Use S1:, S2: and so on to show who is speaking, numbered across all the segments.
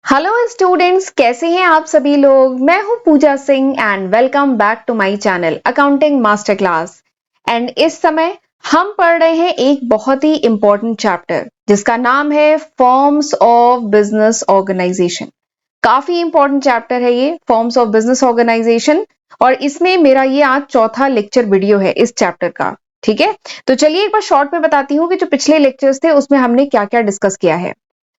S1: Hello students, कैसे हैं आप सभी लोग। मैं हूं Puja Singh and welcome back to my channel accounting master class. And इस समय हम पढ़ रहे हैं एक बहुत ही इंपॉर्टेंट चैप्टर जिसका नाम है फॉर्म्स ऑफ बिजनेस ऑर्गेनाइजेशन। काफी इंपॉर्टेंट चैप्टर है ये फॉर्म्स ऑफ बिजनेस ऑर्गेनाइजेशन, और इसमें मेरा ये आज चौथा लेक्चर वीडियो है इस चैप्टर का। ठीक है, तो चलिए एक बार शॉर्ट में बताती हूँ कि जो पिछले लेक्चर्स थे उसमें हमने क्या क्या डिस्कस किया है।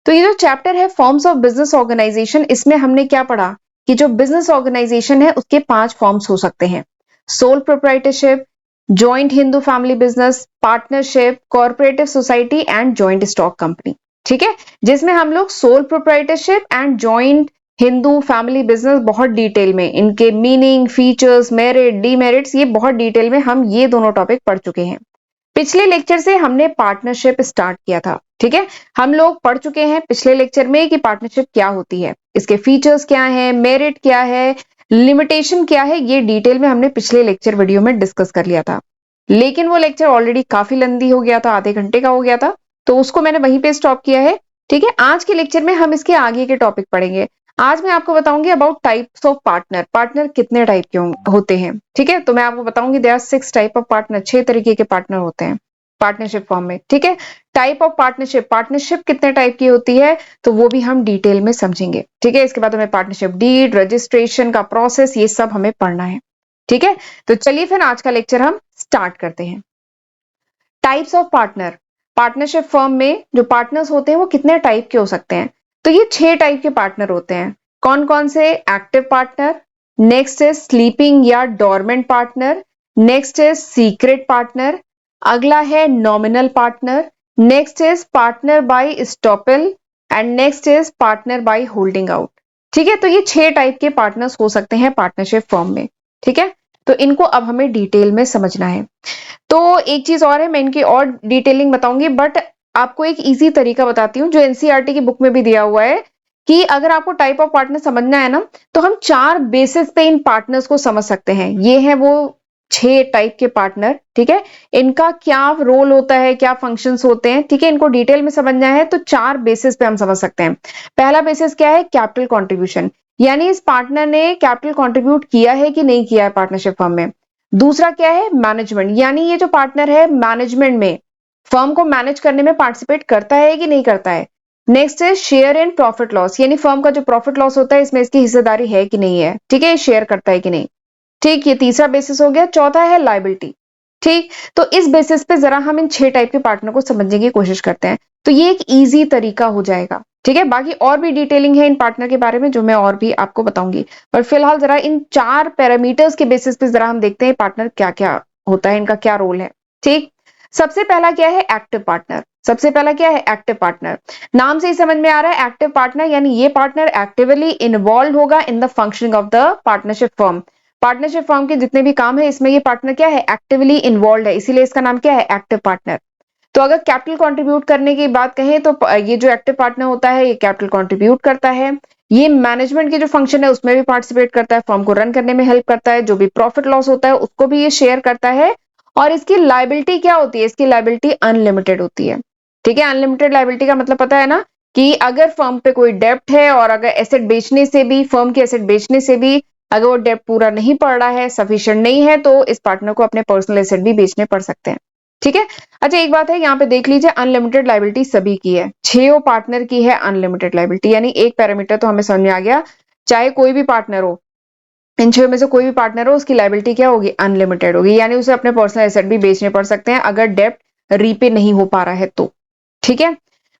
S1: तो ये जो चैप्टर है फॉर्म्स ऑफ बिजनेस ऑर्गेनाइजेशन, इसमें हमने क्या पढ़ा कि जो बिजनेस ऑर्गेनाइजेशन है उसके 5 फॉर्म्स हो सकते हैं। Sole proprietorship, joint Hindu family business, partnership, corporative society and joint stock company. ठीक है, जिसमें हम लोग sole proprietorship and joint Hindu family business बहुत डिटेल में इनके मीनिंग, फीचर्स, मेरिट, डीमेरिट्स, ये बहुत डिटेल में हम ये दोनों टॉपिक पढ़ चुके हैं। पिछले लेक्चर से हमने पार्टनरशिप स्टार्ट किया था। ठीक है, हम लोग पढ़ चुके हैं पिछले लेक्चर में कि पार्टनरशिप क्या होती है, इसके फीचर्स क्या हैं, मेरिट क्या है, लिमिटेशन क्या है, ये डिटेल में हमने पिछले लेक्चर वीडियो में डिस्कस कर लिया था। लेकिन वो लेक्चर ऑलरेडी काफी लंबी हो गया था, आधे घंटे का हो गया था, तो उसको मैंने वहीं पे स्टॉप किया है। ठीक है, आज के लेक्चर में हम इसके आगे के टॉपिक पढ़ेंगे। आज मैं आपको बताऊंगी about types of partner. Partner कितने टाइप के होते हैं। ठीक है, तो मैं आपको बताऊंगी there are 6 type of partner, 6 तरीके के पार्टनर होते हैं पार्टनरशिप फॉर्म में। ठीक है, टाइप ऑफ पार्टनरशिप, पार्टनरशिप कितने टाइप की होती है तो वो भी हम डिटेल में समझेंगे। ठीक है, इसके बाद हमें पार्टनरशिप डीड, रजिस्ट्रेशन का प्रोसेस, ये सब हमें पढ़ना है। ठीक है, तो चलिए फिर आज का लेक्चर हम स्टार्ट करते हैं। Types of partner. Partnership firm में जो पार्टनर्स होते हैं वो कितने टाइप के हो सकते हैं, तो ये 6 टाइप के पार्टनर होते हैं। कौन कौन से? एक्टिव पार्टनर, नेक्स्ट है स्लीपिंग या डोरमेंट पार्टनर, नेक्स्ट है सीक्रेट पार्टनर, अगला है nominal partner, next is partner by estoppel and next is partner by holding out. ठीक है, तो ये 6 टाइप के पार्टनर्स हो सकते हैं पार्टनरशिप फर्म में। ठीक है, तो इनको अब हमें डिटेल में समझना है। तो एक चीज और है, मैं इनकी और डिटेलिंग बताऊंगी, बट आपको एक इजी तरीका बताती हूँ जो एनसीईआरटी की बुक में भी दिया हुआ है कि अगर आपको टाइप ऑफ पार्टनर समझना है ना, तो हम 4 बेसिस पे इन पार्टनर्स को समझ सकते हैं। ये है वो 6 टाइप के पार्टनर। ठीक है, इनका क्या रोल होता है, क्या फंक्शंस होते हैं, ठीक है, इनको डिटेल में समझना है तो 4 बेसिस पे हम समझ सकते हैं। पहला बेसिस क्या है? कैपिटल कॉन्ट्रीब्यूशन, यानी इस पार्टनर ने कैपिटल कॉन्ट्रीब्यूट किया है कि नहीं किया है पार्टनरशिप फर्म में। दूसरा क्या है? मैनेजमेंट, यानी ये जो पार्टनर है मैनेजमेंट में, फर्म को मैनेज करने में पार्टिसिपेट करता है कि नहीं करता है। नेक्स्ट है शेयर इन प्रॉफिट लॉस, यानी फर्म का जो प्रॉफिट लॉस होता है इसमें इसकी हिस्सेदारी है कि नहीं है। ठीक है, शेयर करता है कि नहीं। ठीक, ये तीसरा बेसिस हो गया। चौथा है लायबिलिटी। ठीक, तो इस बेसिस पे जरा हम इन 6 टाइप के पार्टनर को समझने की कोशिश करते हैं, तो ये एक इजी तरीका हो जाएगा। ठीक है, बाकी और भी डिटेलिंग है इन पार्टनर के बारे में जो मैं और भी आपको बताऊंगी, पर फिलहाल जरा इन 4 पैरामीटर्स के बेसिस पे जरा हम देखते हैं पार्टनर क्या क्या होता है, इनका क्या रोल है। ठीक, सबसे पहला क्या है? Active partner. सबसे पहला क्या है? Active partner. नाम से ही समझ में आ रहा है एक्टिव पार्टनर, यानी ये पार्टनर एक्टिवली इन्वॉल्व होगा in the functioning of the partnership firm. Partnership firm के जितने भी काम है इसमें ये पार्टनर क्या है? एक्टिवली इन्वॉल्व है, इसीलिए इसका नाम क्या है? Active partner. तो अगर कैपिटल कंट्रीब्यूट करने की बात कहें तो ये जो एक्टिव पार्टनर होता है ये कैपिटल कंट्रीब्यूट करता है, ये मैनेजमेंट की जो फंक्शन है उसमें भी पार्टिसिपेट करता है, फर्म को रन करने में हेल्प करता है, जो भी प्रॉफिट लॉस होता है उसको भी ये शेयर करता है। और इसकी लायबिलिटी क्या होती है? इसकी लायबिलिटी अनलिमिटेड होती है। ठीक है, अनलिमिटेड लायबिलिटी का मतलब पता है ना, कि अगर फर्म पे कोई डेप्ट है और अगर एसेट बेचने से भी, फर्म के एसेट बेचने से भी अगर वो डेप्ट पूरा नहीं पड़ रहा है, सफिशिएंट नहीं है, तो इस पार्टनर को अपने पर्सनल एसेट भी बेचने पड़ सकते हैं। ठीक है, अच्छा एक बात है यहाँ पे देख लीजिए, अनलिमिटेड लायबिलिटी सभी की है, 6 पार्टनर की है अनलिमिटेड लायबिलिटी, यानी एक पैरामीटर तो हमें समझ में आ गया, चाहे कोई भी पार्टनर हो, इन 6 में से कोई भी पार्टनर हो उसकी लायबिलिटी क्या होगी? अनलिमिटेड होगी, यानी उसे अपने पर्सनल एसेट भी बेचने पड़ सकते हैं अगर डेप्ट रीपे नहीं हो पा रहा है तो। ठीक है,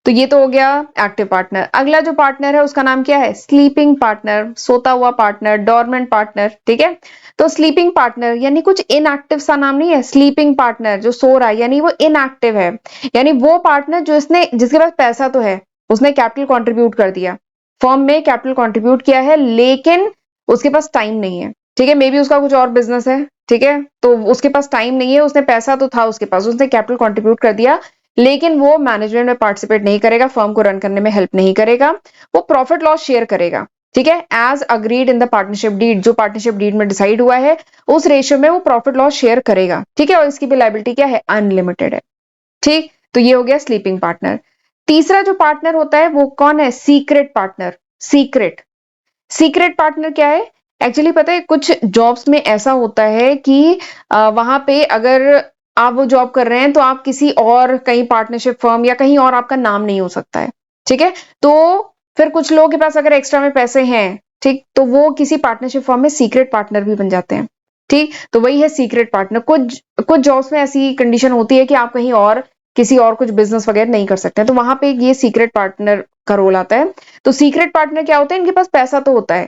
S1: तो ये तो हो गया एक्टिव पार्टनर। अगला जो पार्टनर है उसका नाम क्या है? स्लीपिंग पार्टनर, सोता हुआ पार्टनर, डोरमेंट पार्टनर। ठीक है, तो स्लीपिंग पार्टनर यानी कुछ इनएक्टिव सा नाम नहीं है, स्लीपिंग पार्टनर जो सो रहा है यानी वो इनएक्टिव है, यानी वो पार्टनर जो इसने, जिसके पास पैसा तो है, उसने कैपिटल कंट्रीब्यूट कर दिया, फर्म में कैपिटल कंट्रीब्यूट किया है, लेकिन उसके पास टाइम नहीं है। ठीक है, मे बी उसका कुछ और बिजनेस है। ठीक है, तो उसके पास टाइम नहीं है, उसने पैसा तो था उसके पास, उसने कैपिटल कंट्रीब्यूट कर दिया, लेकिन वो मैनेजमेंट में पार्टिसिपेट नहीं करेगा, फर्म को रन करने में हेल्प नहीं करेगा, वो प्रॉफिट लॉस शेयर करेगा। ठीक है, as agreed in the partnership deed, जो पार्टनरशिप डीड में डिसाइड हुआ है उस रेशियो में वो प्रॉफिट लॉस शेयर करेगा। ठीक है, और इसकी भी लायबिलिटी क्या है? अनलिमिटेड है। ठीक, तो ये हो गया स्लीपिंग पार्टनर। तीसरा जो पार्टनर होता है वो कौन है? Secret partner. Secret. Secret partner क्या है? एक्चुअली पता है कुछ जॉब्स में ऐसा होता है कि वहां पे अगर आप वो जॉब कर रहे हैं तो आप किसी और कहीं पार्टनरशिप फर्म या कहीं और आपका नाम नहीं हो सकता है, ठीक है? तो फिर कुछ लोगों के पास अगर एक्स्ट्रा में पैसे हैं, ठीक, तो वो किसी पार्टनरशिप फर्म में सीक्रेट पार्टनर भी बन जाते हैं, ठीक। तो वही है सीक्रेट पार्टनर। कुछ कुछ जॉब्स में ऐसी कंडीशन होती है कि आप कहीं और किसी और कुछ बिजनेस वगैरह नहीं कर सकते हैं, तो वहां पे ये सीक्रेट पार्टनर का रोल आता है। तो सीक्रेट पार्टनर क्या होता है? इनके पास पैसा तो होता है,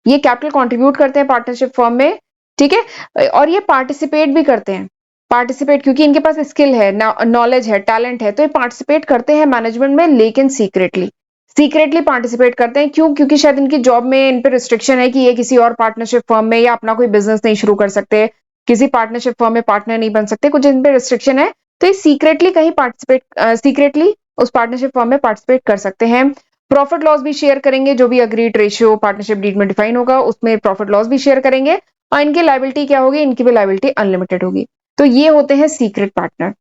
S1: ये कैपिटल कंट्रीब्यूट करते हैं पार्टनरशिप फर्म में, ठीक है, और ये पार्टिसिपेट भी करते हैं। पार्टिसिपेट क्योंकि इनके पास स्किल है, नॉलेज है, टैलेंट है, तो ये पार्टिसिपेट करते हैं मैनेजमेंट में, लेकिन सीक्रेटली सीक्रेटली पार्टिसिपेट करते हैं। क्यों? क्योंकि शायद इनकी जॉब में इन पे रिस्ट्रिक्शन है कि ये किसी और पार्टनरशिप फर्म में या अपना कोई बिजनेस नहीं शुरू कर सकते, किसी पार्टनरशिप फर्म में पार्टनर नहीं बन सकते, कुछ इन पे रिस्ट्रिक्शन है। तो ये सीक्रेटली कहीं पार्टिसिपेट सीक्रेटली उस पार्टनरशिप फर्म में पार्टिसिपेट कर सकते हैं। प्रॉफिट लॉस भी शेयर करेंगे, जो भी अग्रीड रेशियो पार्टनरशिप डीड में डिफाइन होगा उसमें प्रॉफिट लॉस भी शेयर करेंगे। और इनकी लायबिलिटी क्या होगी? इनकी भी लायबिलिटी अनलिमिटेड होगी। तो ये होते हैं सीक्रेट पार्टनर।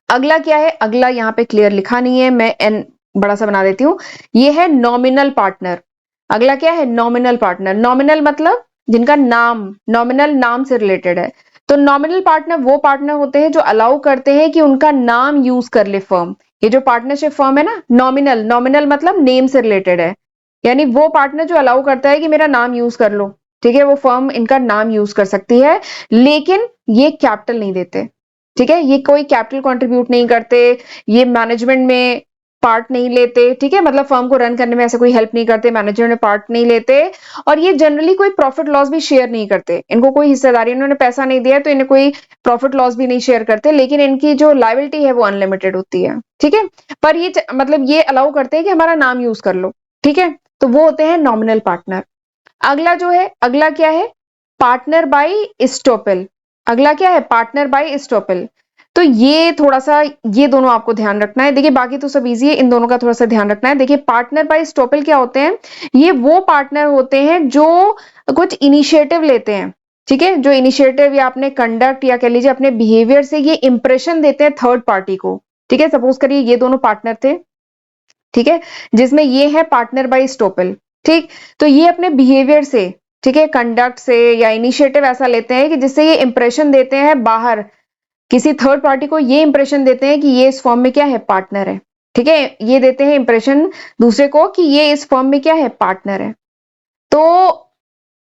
S1: अगला क्या है? अगला यहाँ पे क्लियर लिखा नहीं है, मैं एन बड़ा सा बना देती हूँ। ये है नॉमिनल पार्टनर। अगला क्या है? Nominal partner. नॉमिनल मतलब जिनका नाम, नॉमिनल नाम से रिलेटेड है। तो नॉमिनल पार्टनर वो पार्टनर होते हैं जो अलाउ करते हैं कि उनका नाम यूज कर ले फर्म। ये जो पार्टनरशिप फर्म है ना, नॉमिनल, नॉमिनल मतलब नेम से रिलेटेड है, यानी वो पार्टनर जो अलाउ करता है कि मेरा नाम यूज कर लो, ठीक है, वो फर्म इनका नाम यूज कर सकती है, लेकिन ये कैपिटल नहीं देते, ठीक है, ये कोई कैपिटल कंट्रीब्यूट नहीं करते, ये मैनेजमेंट में पार्ट नहीं लेते, ठीक है, मतलब फर्म को रन करने में ऐसे कोई हेल्प नहीं करते, मैनेजमेंट में पार्ट नहीं लेते, और ये जनरली कोई प्रॉफिट लॉस भी शेयर नहीं करते। इनको कोई हिस्सेदारी, इन्होंने पैसा नहीं दिया है तो इन्हें कोई प्रॉफिट लॉस भी नहीं शेयर करते, लेकिन इनकी जो लायबिलिटी है वो अनलिमिटेड होती है, ठीक है। पर ये मतलब ये अलाउ करते हैं कि हमारा नाम यूज कर लो, ठीक है। तो वो होते हैं नॉमिनल पार्टनर। अगला जो है, अगला क्या है? Partner by estoppel. अगला क्या है? Partner by estoppel. तो ये थोड़ा सा, ये दोनों आपको ध्यान रखना है। देखिए बाकी तो सब इजी है, इन दोनों का थोड़ा सा ध्यान रखना है। देखिए पार्टनर बाय स्टॉपेल क्या होते हैं? ये वो पार्टनर होते हैं जो कुछ इनिशिएटिव लेते हैं, ठीक है, जो इनिशिएटिव या अपने कंडक्ट या कह लीजिए अपने बिहेवियर से ये इंप्रेशन देते हैं थर्ड पार्टी को, ठीक है। सपोज करिए ये दोनों पार्टनर थे, ठीक है, जिसमें ये है पार्टनर बाय स्टॉपेल, ठीक। तो ये अपने बिहेवियर से, ठीक है, कंडक्ट से या इनिशिएटिव ऐसा लेते हैं कि जिससे ये इंप्रेशन देते हैं बाहर, किसी थर्ड पार्टी को ये इंप्रेशन देते हैं कि ये इस फॉर्म में क्या है? पार्टनर है, ठीक है, ये देते हैं इंप्रेशन दूसरे को कि ये इस फॉर्म में क्या है? पार्टनर है। तो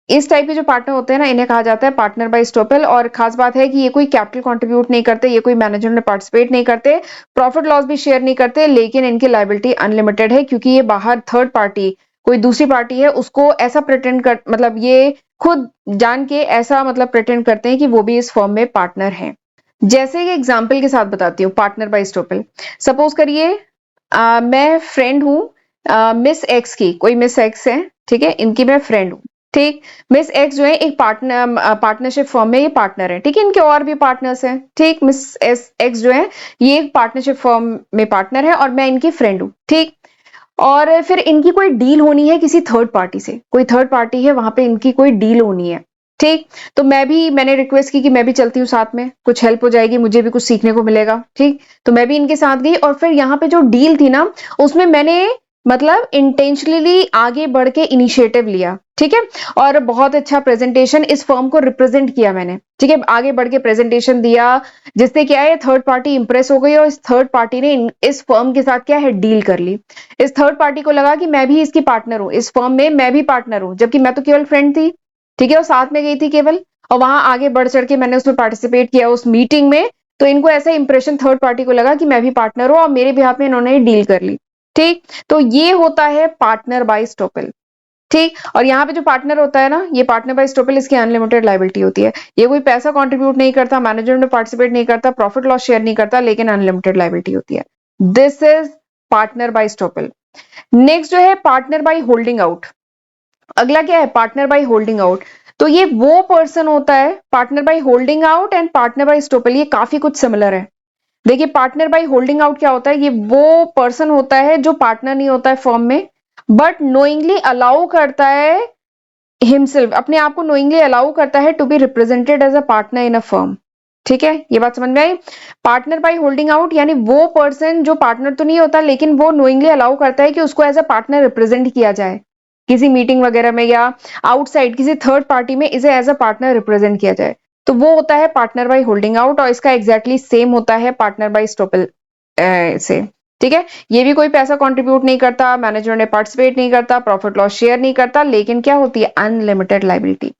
S1: इस टाइप के जो पार्टनर होते हैं ना, इन्हें कहा जाता है पार्टनर बाय स्टॉपेल। और खास बात है कि ये कोई कैपिटल कंट्रीब्यूट नहीं करते, ये कोई मैनेजमेंट में पार्टिसिपेट नहीं करते, प्रॉफिट लॉस भी शेयर नहीं करते, लेकिन इनकी लायबिलिटी अनलिमिटेड है, क्योंकि ये बाहर थर्ड पार्टी, कोई दूसरी पार्टी है, उसको ऐसा प्रिटेंड कर, मतलब ये खुद जान के ऐसा मतलब प्रिटेंड करते हैं कि वो भी इस फॉर्म में पार्टनर है। जैसे कि एग्जाम्पल के साथ बताती हूँ पार्टनर बाय स्टॉपेल। सपोज करिए मैं फ्रेंड हूँ मिस एक्स की, कोई मिस एक्स है, ठीक है, इनकी मैं फ्रेंड हूँ, ठीक। मिस एक्स जो है एक पार्टनरशिप फर्म में ये पार्टनर है, ठीक है, इनके और भी पार्टनर्स हैं, ठीक। मिस एक्स जो है ये एक पार्टनरशिप फर्म में पार्टनर है और मैं इनकी फ्रेंड हूँ, ठीक। और फिर इनकी कोई डील होनी है किसी थर्ड पार्टी से, कोई थर्ड पार्टी है वहां पे इनकी कोई डील होनी है, ठीक। तो मैंने रिक्वेस्ट की कि मैं भी चलती हूँ साथ में, कुछ हेल्प हो जाएगी, मुझे भी कुछ सीखने को मिलेगा, ठीक। तो मैं भी इनके साथ गई और फिर यहाँ पे जो डील थी ना, उसमें मैंने मतलब इंटेंशनली आगे बढ़ के इनिशिएटिव लिया, ठीक है, और बहुत अच्छा प्रेजेंटेशन इस फर्म को रिप्रेजेंट किया मैंने, ठीक है, आगे बढ़ के प्रेजेंटेशन दिया, जिससे क्या है थर्ड पार्टी इंप्रेस हो गई और इस थर्ड पार्टी ने इस फर्म के साथ क्या है? डील कर ली। इस थर्ड पार्टी को लगा कि मैं भी इसकी पार्टनर हूँ, इस फर्म में मैं भी पार्टनर हूँ, जबकि मैं तो केवल फ्रेंड थी, ठीक है, और साथ में गई थी केवल, और वहां आगे बढ़ चढ़ के मैंने उसमें पार्टिसिपेट किया उस मीटिंग में। तो इनको ऐसा इंप्रेशन थर्ड पार्टी को लगा कि मैं भी पार्टनर हूं और मेरे बिहाफ में इन्होंने डील कर ली, ठीक। तो ये होता है पार्टनर बाय स्टॉपेल, ठीक। और यहाँ पे जो पार्टनर होता है ना, ये पार्टनर बाय स्टॉपेल, इसकी अनलिमिटेड लायबिलिटी होती है, ये कोई पैसा कंट्रीब्यूट नहीं करता, मैनेजमेंट में पार्टिसिपेट नहीं करता, प्रॉफिट लॉस शेयर नहीं करता, लेकिन अनलिमिटेड लायबिलिटी होती है। This is partner by estoppel. Next जो है पार्टनर बाय होल्डिंग आउट। अगला क्या है? Partner by holding out. तो ये वो पर्सन होता है, partner by holding out and partner by estoppel ये काफी कुछ सिमिलर है। देखिए पार्टनर बाय होल्डिंग आउट क्या होता है? ये वो पर्सन होता है जो पार्टनर नहीं होता है फर्म में, बट नोइंगली अलाउ करता है हिमसेल्फ, अपने आप को नोइंगली अलाउ करता है to be represented as a partner in a firm, ठीक है, ये बात समझ में आई। पार्टनर बाय होल्डिंग आउट यानी वो पर्सन जो पार्टनर तो नहीं होता, लेकिन वो नोइंगली अलाउ करता है कि उसको एज अ पार्टनर रिप्रेजेंट किया जाए, किसी मीटिंग वगैरह में या आउटसाइड किसी थर्ड पार्टी में इसे एज अ पार्टनर रिप्रेजेंट किया जाए, तो वो होता है पार्टनर बाय होल्डिंग आउट, और इसका एग्जैक्टली सेम होता है पार्टनर बाय स्टॉपल से। ठीक है, ये भी कोई पैसा कंट्रीब्यूट नहीं करता, मैनेजर ने पार्टिसिपेट नहीं करता, प्रॉफिट लॉस शेयर नहीं करता, लेकिन क्या होती है, अनलिमिटेड लाइबिलिटी।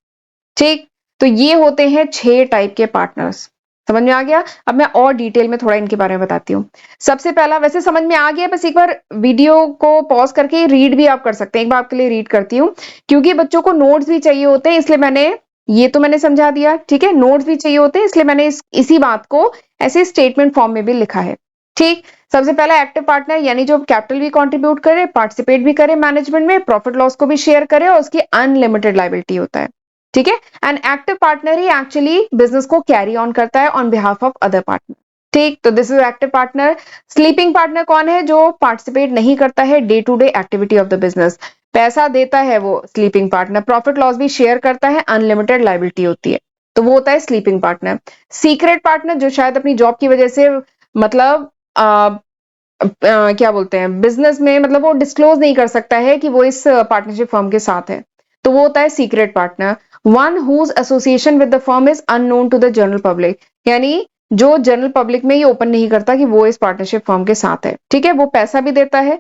S1: ठीक, तो ये होते हैं 6 टाइप के पार्टनर्स। समझ में आ गया? अब मैं और डिटेल में थोड़ा इनके बारे में बताती हूँ। सबसे पहला, वैसे समझ में आ गया, बस एक बार वीडियो को पॉज करके रीड भी आप कर सकते हैं। एक बार आपके लिए रीड करती हूँ, क्योंकि बच्चों को नोट्स भी चाहिए होते हैं, इसलिए मैंने समझा दिया। ठीक है, नोट्स भी चाहिए होते हैं, इसलिए मैंने इसी बात को ऐसे स्टेटमेंट फॉर्म में भी लिखा है। ठीक, सबसे पहला एक्टिव पार्टनर, यानी जो कैपिटल भी कंट्रीब्यूट करे, पार्टिसिपेट भी करे मैनेजमेंट में, प्रॉफिट लॉस को भी शेयर करे, और उसकी अनलिमिटेड लाइबिलिटी होता है। ठीक है, एंड एक्टिव पार्टनर ही एक्चुअली बिजनेस को कैरी ऑन करता है on behalf of other partner. ठीक, तो this is active partner. Sleeping partner कौन है? जो पार्टिसिपेट नहीं करता है day to day activity of the business, पैसा देता है वो स्लीपिंग पार्टनर, प्रॉफिट लॉस भी शेयर करता है, अनलिमिटेड लाइबिलिटी होती है, तो वो होता है स्लीपिंग पार्टनर। सीक्रेट पार्टनर, जो शायद अपनी जॉब की वजह से मतलब क्या बोलते हैं, बिजनेस में मतलब वो डिस्क्लोज नहीं कर सकता है कि वो इस पार्टनरशिप फर्म के साथ है, तो वो होता है secret partner. One whose association with the firm is unknown to the general public, यानी जो जनरल पब्लिक में ये ओपन नहीं करता कि वो इस पार्टनरशिप फर्म के साथ है। ठीक है, वो पैसा भी देता है,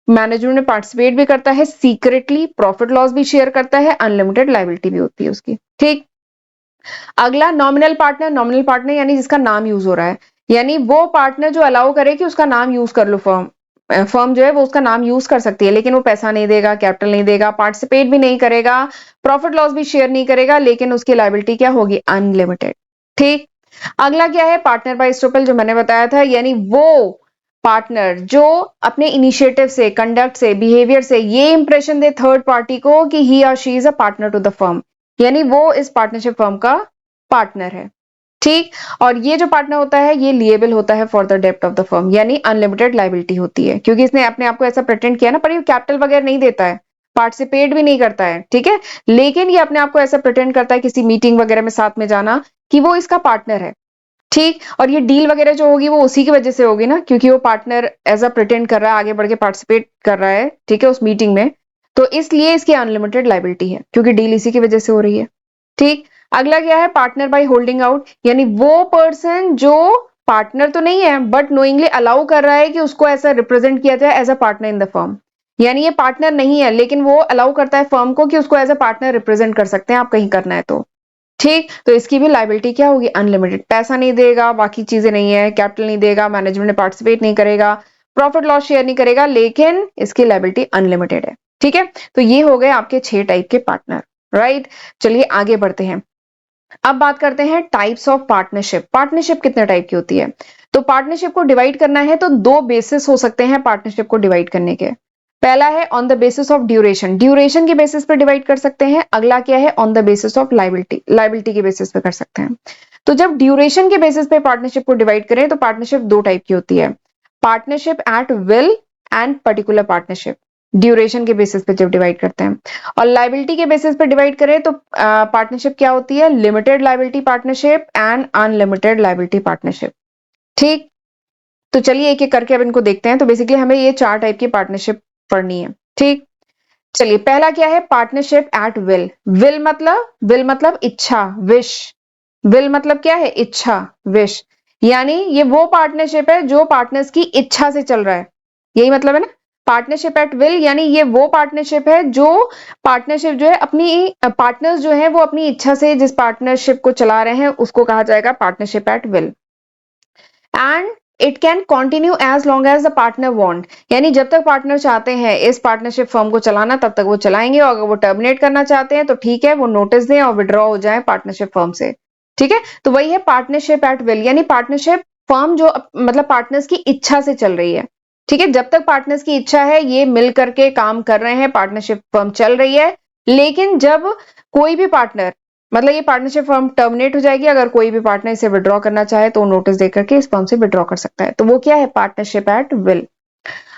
S1: मैनेजर में पार्टिसिपेट भी करता है सीक्रेटली, प्रॉफिट लॉस भी शेयर करता है, अनलिमिटेड लाइबिलिटी भी होती है उसकी। ठीक, अगला नॉमिनल पार्टनर। नॉमिनल पार्टनर यानी जिसका नाम यूज हो रहा है, यानी वो पार्टनर जो अलाउ करे कि उसका नाम यूज कर लो, फर्म जो है वो उसका नाम यूज कर सकती है, लेकिन वो पैसा नहीं देगा, कैपिटल नहीं देगा, पार्टिसिपेट भी नहीं करेगा, प्रॉफिट लॉस भी शेयर नहीं करेगा, लेकिन उसकी लायबिलिटी क्या होगी, अनलिमिटेड। ठीक, अगला क्या है, पार्टनर बाय स्टॉपल, जो मैंने बताया था, यानी वो पार्टनर जो अपने इनिशिएटिव से, कंडक्ट से, बिहेवियर से ये इंप्रेशन दे थर्ड पार्टी को कि ही और she is a partner to the firm, यानी वो इस पार्टनरशिप फर्म का पार्टनर है। ठीक, और ये जो पार्टनर होता है ये लिएबल होता है फॉर द डेप्ट ऑफ द फर्म, यानी अनलिमिटेड लाइबिलिटी होती है, क्योंकि इसने अपने आप को ऐसा प्रेटेंड किया ना, पर ये कैपिटल वगैरह नहीं देता है, पार्टिसिपेट भी नहीं करता है। ठीक है, लेकिन ये अपने आप को ऐसा प्रेटेंड करता है किसी मीटिंग वगैरह में साथ में जाना कि वो इसका पार्टनर है। ठीक, और ये डील वगैरह जो होगी वो उसी की वजह से होगी ना, क्योंकि वो पार्टनर एज अ प्रिटेंड कर रहा है, आगे बढ़ के पार्टिसिपेट कर रहा है, ठीक है, उस मीटिंग में, तो इसलिए इसकी अनलिमिटेड लाइबिलिटी है, क्योंकि डील इसी की वजह से हो रही है। ठीक, अगला क्या है, पार्टनर बाय होल्डिंग आउट, यानी वो पर्सन जो पार्टनर तो नहीं है बट नोइंगली अलाउ कर रहा है कि उसको ऐसा रिप्रेजेंट किया जाए as a partner in the firm, यानी ये पार्टनर नहीं है लेकिन वो अलाउ करता है फर्म को कि उसको एज अ पार्टनर रिप्रेजेंट कर सकते हैं आप कहीं करना है तो। ठीक, तो इसकी भी लाइबिलिटी क्या होगी, अनलिमिटेड, पैसा नहीं देगा, बाकी चीजें नहीं है, कैपिटल नहीं देगा, मैनेजमेंट में पार्टिसिपेट नहीं करेगा, प्रॉफिट लॉस शेयर नहीं करेगा, लेकिन इसकी लाइबिलिटी अनलिमिटेड है। ठीक है, तो ये हो गए आपके 6 टाइप के पार्टनर। राइट, चलिए आगे बढ़ते हैं। अब बात करते हैं टाइप्स ऑफ पार्टनरशिप। पार्टनरशिप कितने टाइप की होती है? तो पार्टनरशिप को डिवाइड करना है तो 2 बेसिस हो सकते हैं पार्टनरशिप को डिवाइड करने के। पहला है on the basis of duration, duration के बेसिस पे डिवाइड कर सकते हैं। अगला क्या है, on the basis of liability, liability के बेसिस पे कर सकते हैं। तो जब ड्यूरेशन के बेसिस पे पार्टनरशिप को डिवाइड करें तो पार्टनरशिप 2 टाइप की होती है, partnership at will and particular partnership, duration के बेसिस पे जब डिवाइड करते हैं। और लाइबिलिटी के बेसिस पे डिवाइड करें तो पार्टनरशिप क्या होती है, limited liability partnership and unlimited liability partnership. ठीक, तो चलिए एक एक करके अब इनको देखते हैं। तो बेसिकली हमें ये 4 टाइप की पार्टनरशिप पढ़नी है। ठीक, चलिए पहला क्या है, पार्टनरशिप एट विल। विल मतलब इच्छा, विश। विल मतलब क्या है, इच्छा, विश, यानी ये वो पार्टनरशिप है जो पार्टनर्स की इच्छा से चल रहा है, यही मतलब है ना। पार्टनरशिप एट विल यानी ये वो पार्टनरशिप है जो पार्टनरशिप जो है अपनी पार्टनर्स जो है वो अपनी इच्छा से जिस पार्टनरशिप को चला रहे हैं उसको कहा जाएगा partnership at will. And it can continue as long as the partner want, यानी जब तक पार्टनर चाहते हैं इस पार्टनरशिप फर्म को चलाना तब तक वो चलाएंगे, और अगर वो टर्मिनेट करना चाहते हैं तो ठीक है, वो नोटिस दें और विड्रॉ हो जाए पार्टनरशिप फर्म से। ठीक है, तो वही है पार्टनरशिप एट विल, यानी पार्टनरशिप फर्म जो मतलब पार्टनर्स की इच्छा से चल रही है। ठीक है, जब तक पार्टनर्स की इच्छा है ये मिल करके काम कर रहे हैं, पार्टनरशिप फर्म चल रही है। लेकिन जब कोई भी पार्टनर मतलब ये पार्टनरशिप फर्म टर्मिनेट हो जाएगी अगर कोई भी पार्टनर इसे विड्रॉ करना चाहे तो नोटिस देकर के इस फर्म से विड्रॉ कर सकता है, तो वो क्या है, पार्टनरशिप एट विल।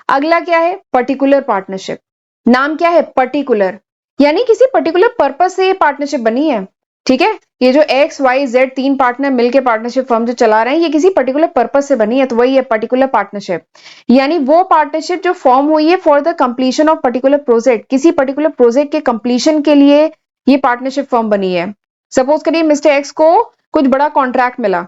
S1: अगला क्या है, पर्टिकुलर पार्टनरशिप। नाम क्या है, पर्टिकुलर, यानी किसी पर्टिकुलर पर्पस से ये पार्टनरशिप बनी है। ठीक है, ये जो एक्स वाई जेड तीन पार्टनर मिलकर पार्टनरशिप फर्म जो चला रहे हैं, ये किसी पर्टिकुलर पर्पस से बनी है, तो वही है पर्टिकुलर पार्टनरशिप। यानी वो पार्टनरशिप जो फॉर्म हुई है for the completion of particular project, किसी पर्टिकुलर प्रोजेक्ट के कंप्लीशन के लिए ये पार्टनरशिप फॉर्म बनी है। सपोज करिए मिस्टर एक्स को कुछ बड़ा कॉन्ट्रैक्ट मिला,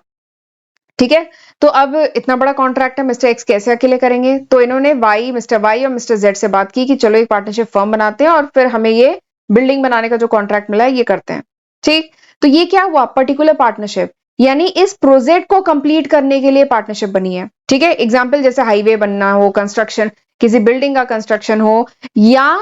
S1: ठीक है, तो अब इतना बड़ा कॉन्ट्रैक्ट है, मिस्टर एक्स कैसे अकेले करेंगे, तो इन्होंने मिस्टर वाई और मिस्टर जेड से बात की कि चलो एक पार्टनरशिप फर्म बनाते हैं और फिर हमें ये बिल्डिंग बनाने का जो कॉन्ट्रैक्ट मिला है ये करते हैं। ठीक, तो ये क्या हुआ, पर्टिकुलर पार्टनरशिप, यानी इस प्रोजेक्ट को कंप्लीट करने के लिए पार्टनरशिप बनी है। ठीक है, एग्जाम्पल जैसे हाईवे बनना हो, कंस्ट्रक्शन, किसी बिल्डिंग का कंस्ट्रक्शन हो, या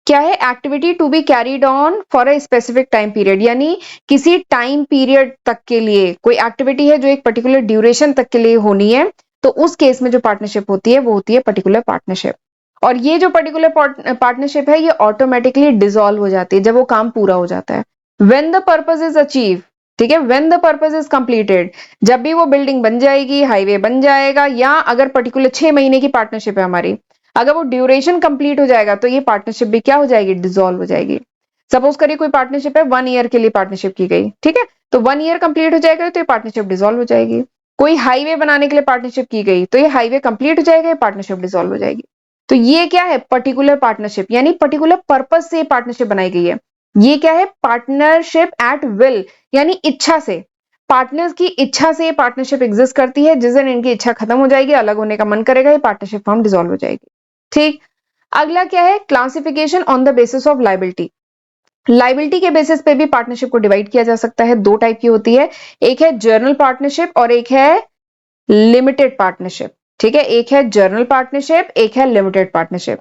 S1: क्या है, activity to be carried on for a specific time period, यानी किसी टाइम पीरियड तक के लिए कोई एक्टिविटी है जो एक पर्टिकुलर ड्यूरेशन तक के लिए होनी है, तो उस केस में जो पार्टनरशिप होती है वो होती है पर्टिकुलर पार्टनरशिप। और ये जो पर्टिकुलर पार्टनरशिप है ये ऑटोमेटिकली डिसॉल्व हो जाती है जब वो काम पूरा हो जाता है, when the purpose is achieve. ठीक है, when the purpose is completed, जब भी वो बिल्डिंग बन जाएगी, हाईवे बन जाएगा, या अगर पर्टिकुलर 6 महीने की पार्टनरशिप है हमारी, अगर वो ड्यूरेशन कंप्लीट हो जाएगा तो ये पार्टनरशिप भी क्या हो जाएगी, डिसॉल्व हो जाएगी। सपोज करिए कोई पार्टनरशिप है 1 ईयर के लिए पार्टनरशिप की गई, ठीक है, तो 1 ईयर कंप्लीट हो जाएगा तो ये पार्टनरशिप डिसॉल्व हो जाएगी। कोई हाईवे बनाने के लिए पार्टनरशिप की गई तो ये हाईवे कंप्लीट हो जाएगा, ये पार्टनरशिप डिसॉल्व हो जाएगी। तो ये क्या है, पर्टिकुलर पार्टनरशिप, यानी पर्टिकुलर पर्पज से पार्टनरशिप बनाई गई है। ये क्या है, पार्टनरशिप एट विल, यानी इच्छा से, पार्टनर्स की इच्छा से पार्टनरशिप एग्जिस्ट करती है, जिस दिन इनकी इच्छा खत्म हो जाएगी, अलग होने का मन करेगा, ये पार्टनरशिप फॉर्म डिसॉल्व हो जाएगी। ठीक, अगला क्या है, classification on the basis of liability. Liability के बेसिस पे भी पार्टनरशिप को डिवाइड किया जा सकता है, दो टाइप की होती है, एक है जर्नल पार्टनरशिप और एक है लिमिटेड पार्टनरशिप। ठीक है, एक है जर्नल पार्टनरशिप, एक है लिमिटेड पार्टनरशिप।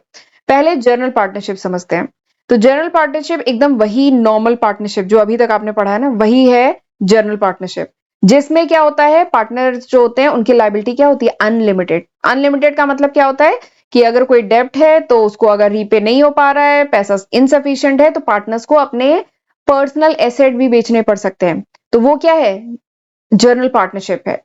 S1: पहले जर्नल पार्टनरशिप समझते हैं। तो जर्नल पार्टनरशिप एकदम वही नॉर्मल पार्टनरशिप जो अभी तक आपने पढ़ा है ना, वही है जर्नल पार्टनरशिप, जिसमें क्या होता है, पार्टनर जो होते हैं उनकी लाइबिलिटी क्या होती है, अनलिमिटेड। अनलिमिटेड का मतलब क्या होता है कि अगर कोई डेब्ट है तो उसको अगर रीपे नहीं हो पा रहा है, पैसा इनसफिशिएंट है, तो पार्टनर्स को अपने पर्सनल एसेट भी बेचने पड़ सकते हैं, तो वो क्या है, जर्नल पार्टनरशिप है।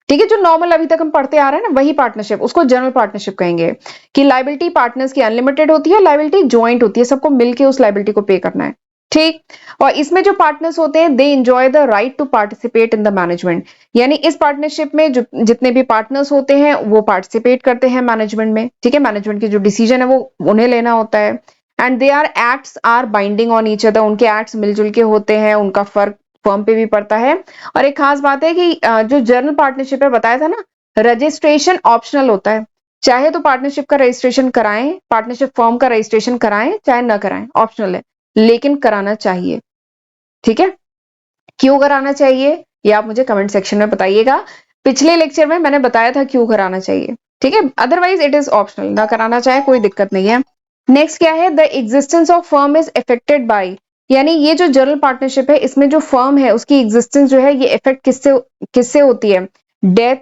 S1: ठीक है, जो नॉर्मल अभी तक हम पढ़ते आ रहे हैं ना, वही पार्टनरशिप, उसको जनरल पार्टनरशिप कहेंगे, कि लाइबिलिटी पार्टनर्स की अनलिमिटेड होती है, लाइबिलिटी ज्वाइंट होती है, सबको मिलके उस लाइबिलिटी को पे करना है। ठीक, और इसमें जो पार्टनर्स होते हैं they enjoy the right to participate in the management, यानी इस पार्टनरशिप में जो जितने भी पार्टनर्स होते हैं वो पार्टिसिपेट करते हैं मैनेजमेंट में। ठीक है, मैनेजमेंट की जो डिसीजन है वो उन्हें लेना होता है, and their acts are binding on each other, उनके एक्ट्स मिलजुल के होते हैं, उनका फर्क फर्म पे भी पड़ता है। और एक खास बात है कि जो जर्नल पार्टनरशिप है, बताया था ना, रजिस्ट्रेशन ऑप्शनल होता है, चाहे तो पार्टनरशिप का रजिस्ट्रेशन कराएं, पार्टनरशिप फॉर्म का रजिस्ट्रेशन कराएं, चाहे ना कराएं, ऑप्शनल है, लेकिन कराना चाहिए। ठीक है, क्यों कराना चाहिए ये आप मुझे कमेंट सेक्शन में बताइएगा, पिछले लेक्चर में मैंने बताया था क्यों कराना चाहिए। ठीक है, अदरवाइज इट इज ऑप्शनल, ना कराना चाहे कोई दिक्कत नहीं है। नेक्स्ट क्या है, the existence of firm is affected by, यानी ये जो जनरल पार्टनरशिप है इसमें जो फर्म है उसकी एग्जिस्टेंस जो है ये इफेक्ट किससे किससे होती है, डेथ,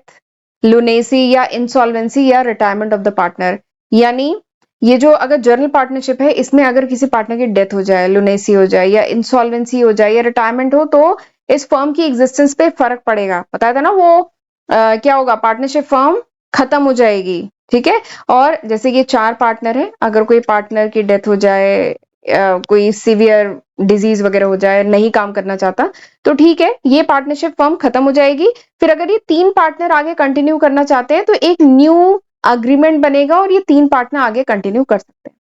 S1: लुनेसी या इंसॉल्वेंसी या रिटायरमेंट ऑफ द पार्टनर। यानी ये जो अगर जर्नल पार्टनरशिप है इसमें अगर किसी पार्टनर की डेथ हो जाए, लुनेसी हो जाए या इंसॉल्वेंसी हो जाए या रिटायरमेंट हो, तो इस फर्म की एग्जिस्टेंस पे फर्क पड़ेगा। बताया था ना वो क्या होगा, पार्टनरशिप फर्म खत्म हो जाएगी। ठीक है, और जैसे ये 4 पार्टनर है, अगर कोई पार्टनर की डेथ हो जाए, कोई सीवियर डिजीज वगैरह हो जाए, नहीं काम करना चाहता, तो ठीक है, ये पार्टनरशिप फर्म खत्म हो जाएगी। फिर अगर ये 3 पार्टनर आगे कंटिन्यू करना चाहते हैं तो एक न्यू अग्रीमेंट बनेगा और ये 3 पार्टनर आगे कंटिन्यू कर सकते हैं।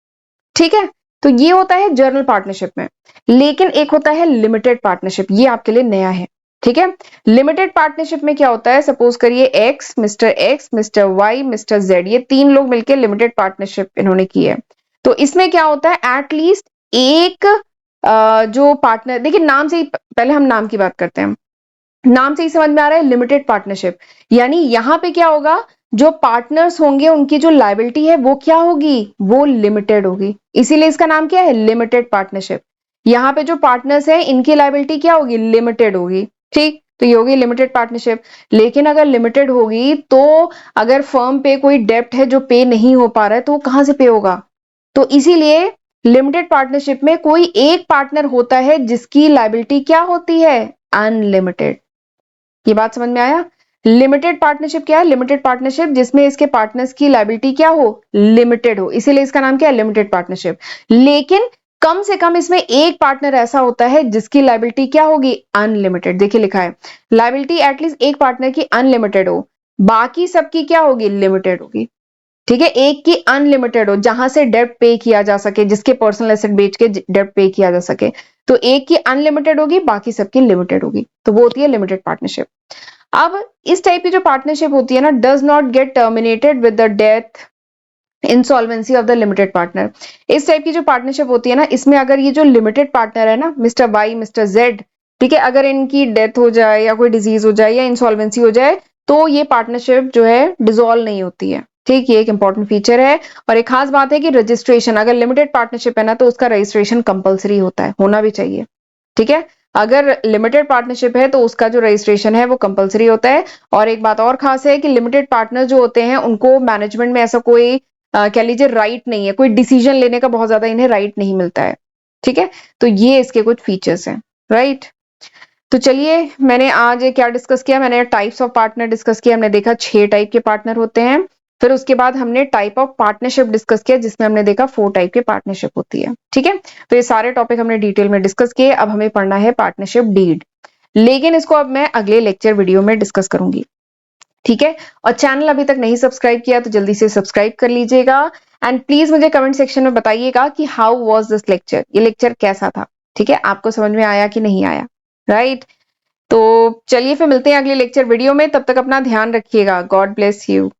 S1: ठीक है, तो ये होता है जर्नल पार्टनरशिप में। लेकिन एक होता है लिमिटेड पार्टनरशिप, ये आपके लिए नया है। ठीक है, लिमिटेड पार्टनरशिप में क्या होता है, सपोज करिए X, mister Y, mister Z, ये 3 लोग मिलकर लिमिटेड पार्टनरशिप इन्होंने की है। तो इसमें क्या होता है, एटलीस्ट एक जो पार्टनर, देखिए नाम से ही, पहले हम नाम की बात करते हैं, नाम से ही समझ में आ रहा है लिमिटेड पार्टनरशिप, यानी यहां पे क्या होगा, जो पार्टनर्स होंगे उनकी जो लायबिलिटी है वो क्या होगी, वो लिमिटेड होगी, इसीलिए इसका नाम क्या है, लिमिटेड पार्टनरशिप। यहाँ पे जो पार्टनर्स हैं इनकी लायबिलिटी क्या होगी, लिमिटेड होगी। ठीक, तो ये होगी लिमिटेड पार्टनरशिप। लेकिन अगर लिमिटेड होगी तो अगर फर्म पे कोई डेप्ट है जो पे नहीं हो पा रहा है तो वो कहां से पे होगा, तो इसीलिए लिमिटेड पार्टनरशिप में कोई एक पार्टनर होता है जिसकी लायबिलिटी क्या होती है, अनलिमिटेड। ये बात समझ में आया। लिमिटेड पार्टनरशिप क्या है, लिमिटेड पार्टनरशिप जिसमें इसके पार्टनर्स की लायबिलिटी क्या हो, लिमिटेड हो, इसीलिए इसका नाम क्या है, लिमिटेड पार्टनरशिप। लेकिन कम से कम इसमें एक पार्टनर ऐसा होता है जिसकी लायबिलिटी क्या होगी, अनलिमिटेड। देखिए लिखा है लायबिलिटी एटलीस्ट एक पार्टनर की अनलिमिटेड हो, बाकी सबकी क्या होगी, लिमिटेड होगी। ठीक है, एक की अनलिमिटेड हो जहां से डेब्ट पे किया जा सके, जिसके पर्सनल एसेट बेच के डेब्ट पे किया जा सके, तो एक की अनलिमिटेड होगी, बाकी सबकी लिमिटेड होगी, तो वो होती है लिमिटेड पार्टनरशिप। अब इस टाइप की जो पार्टनरशिप होती है ना, does not gate terminated with the death, insolvency of the limited partner. इस टाइप की जो पार्टनरशिप होती है ना, इसमें अगर ये जो लिमिटेड पार्टनर है ना, मिस्टर वाई मिस्टर जेड, ठीक है, अगर इनकी डेथ हो जाए या कोई डिजीज हो जाए या इंसॉल्वेंसी हो जाए, तो ये पार्टनरशिप जो है डिसॉल्व नहीं होती है। ठीक, ये एक इंपॉर्टेंट फीचर है। और एक खास बात है कि रजिस्ट्रेशन, अगर लिमिटेड पार्टनरशिप है ना, तो उसका रजिस्ट्रेशन कंपलसरी होता है, होना भी चाहिए। ठीक है, अगर लिमिटेड पार्टनरशिप है तो उसका जो रजिस्ट्रेशन है वो कंपलसरी होता है। और एक बात और खास है कि लिमिटेड पार्टनर जो होते हैं उनको मैनेजमेंट में ऐसा कोई कह लीजिए राइट नहीं है, कोई डिसीजन लेने का बहुत ज्यादा इन्हें राइट नहीं मिलता है। ठीक है, तो ये इसके कुछ फीचर्स हैं। राइट, तो चलिए, मैंने आज क्या डिस्कस किया, मैंने टाइप्स ऑफ पार्टनर डिस्कस किया। हमने देखा 6 टाइप के पार्टनर होते हैं। फिर उसके बाद हमने टाइप ऑफ पार्टनरशिप डिस्कस किया, जिसमें हमने देखा 4 टाइप के पार्टनरशिप होती है। ठीक है, तो ये सारे टॉपिक हमने डिटेल में डिस्कस किए। अब हमें पढ़ना है पार्टनरशिप डीड, लेकिन इसको अब मैं अगले लेक्चर वीडियो में डिस्कस करूंगी। ठीक है, और चैनल अभी तक नहीं सब्सक्राइब किया तो जल्दी से सब्सक्राइब कर लीजिएगा। एंड प्लीज मुझे कमेंट सेक्शन में बताइएगा कि हाउ वाज दिस लेक्चर, ये लेक्चर कैसा था। ठीक है, आपको समझ में आया कि नहीं आया। राइट, तो चलिए फिर मिलते हैं अगले लेक्चर वीडियो में, तब तक अपना ध्यान रखिएगा। God bless you.